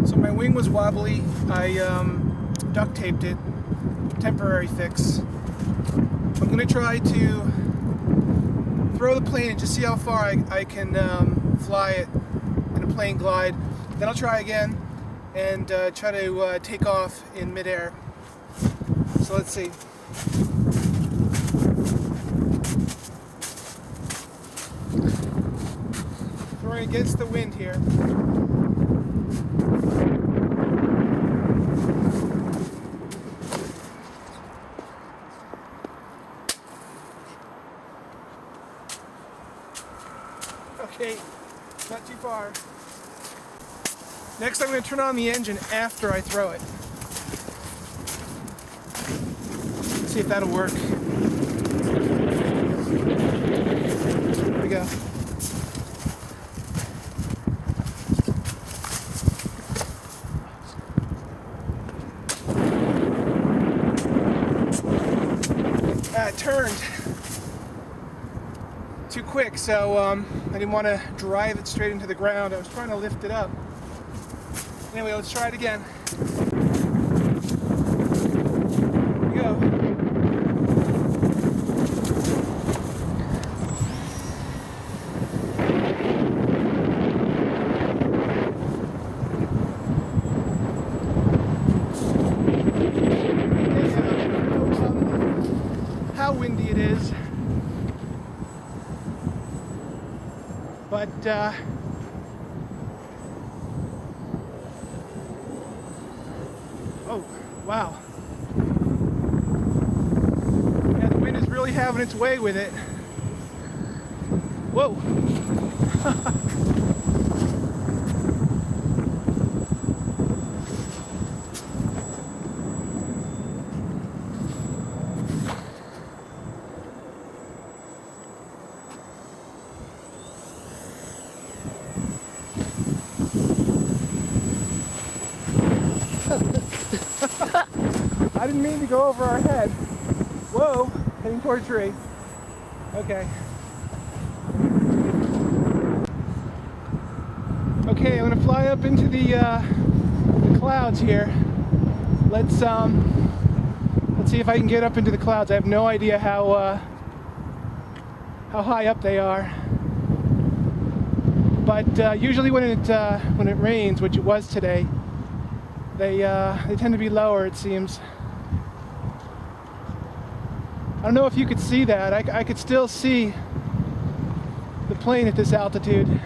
So my wing was wobbly. I duct taped it, temporary fix. I'm going to try to throw the plane and just see how far I can fly it in a plane glide. Then I'll try again and try to take off in midair. So let's see. Throwing against the wind here. Okay, not too far. Next I'm going to turn on the engine after I throw it. Let's see if that'll work. There we go. It turned too quick, so I didn't want to drive it straight into the ground. I was trying to lift it up. Anyway, let's try it again. Here we go. How windy it is, but oh wow, yeah, the wind is really having its way with it. Whoa. I didn't mean to go over our head. Whoa, heading toward a tree. Okay. Okay, I'm gonna fly up into the clouds here. Let's see if I can get up into the clouds. I have no idea how high up they are. But usually when it rains, which it was today, they tend to be lower, it seems. I don't know if you could see that. I could still see the plane at this altitude.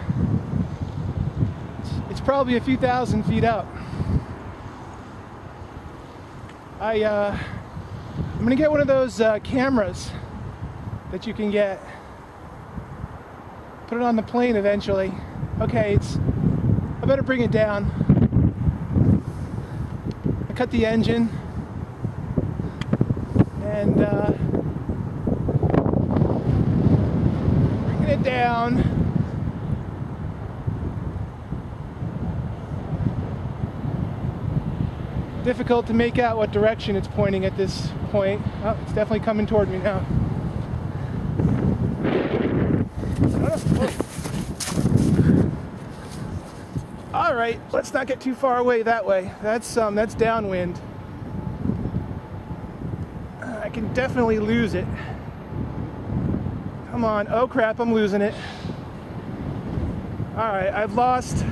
It's probably a few thousand feet up. I'm gonna get one of those cameras that you can get. Put it on the plane eventually. Okay, I better bring it down. I cut the engine and bringing it down. Difficult to make out what direction it's pointing at this point. Oh, it's definitely coming toward me now. All right, let's not get too far away that way. That's downwind. I can definitely lose it. Come on. Oh crap, I'm losing it. All right, I've lost.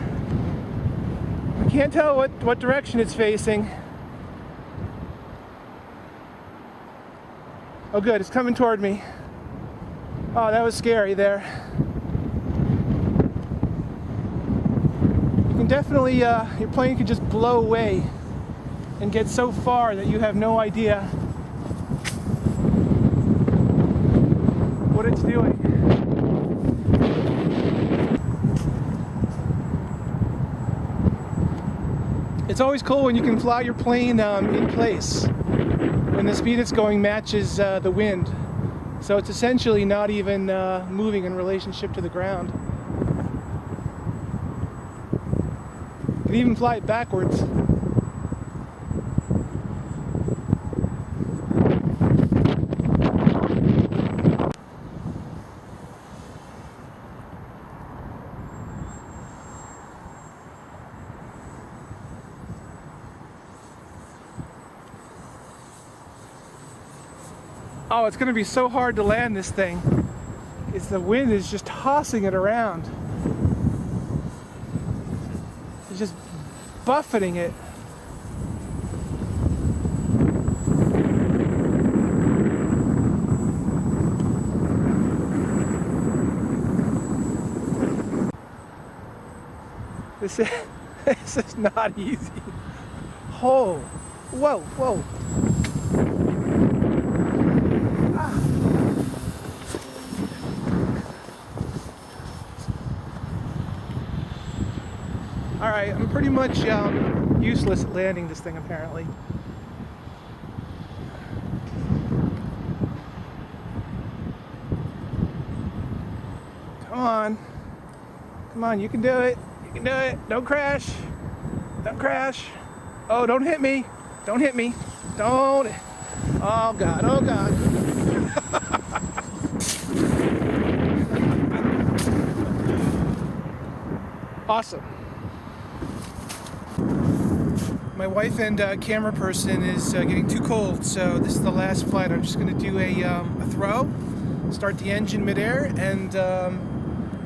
I can't tell what direction it's facing. Oh good, it's coming toward me. Oh, that was scary there. You can definitely, your plane can just blow away and get so far that you have no idea what it's doing. It's always cool when you can fly your plane in place, when the speed it's going matches the wind. So it's essentially not even moving in relationship to the ground. You can even fly it backwards. Oh, it's going to be so hard to land this thing. The wind is just tossing it around. It's just buffeting it. This is not easy. Oh, whoa, whoa. Ah. All right, I'm pretty much useless at landing this thing apparently. Come on. Come on, you can do it. You can do it. Don't crash. Don't crash. Oh, don't hit me. Don't hit me. Don't. Oh, God. Oh, God. Awesome. My wife and camera person is getting too cold, so this is the last flight. I'm just going to do a throw, start the engine midair, and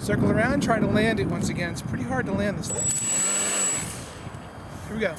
circle around, try to land it once again. It's pretty hard to land this thing. Here we go.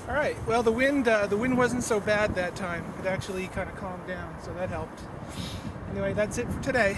All right, well, the wind wasn't so bad that time. It actually kind of calmed down, so that helped. Anyway, that's it for today.